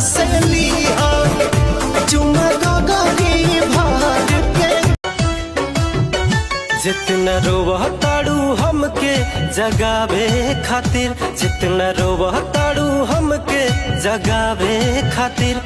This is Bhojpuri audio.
से लिया चुमा गगरी भर के। जितना रोवह ताड़ू हमके जगावे खातिर, जितना रोवह ताड़ू हमके जगावे खातिर।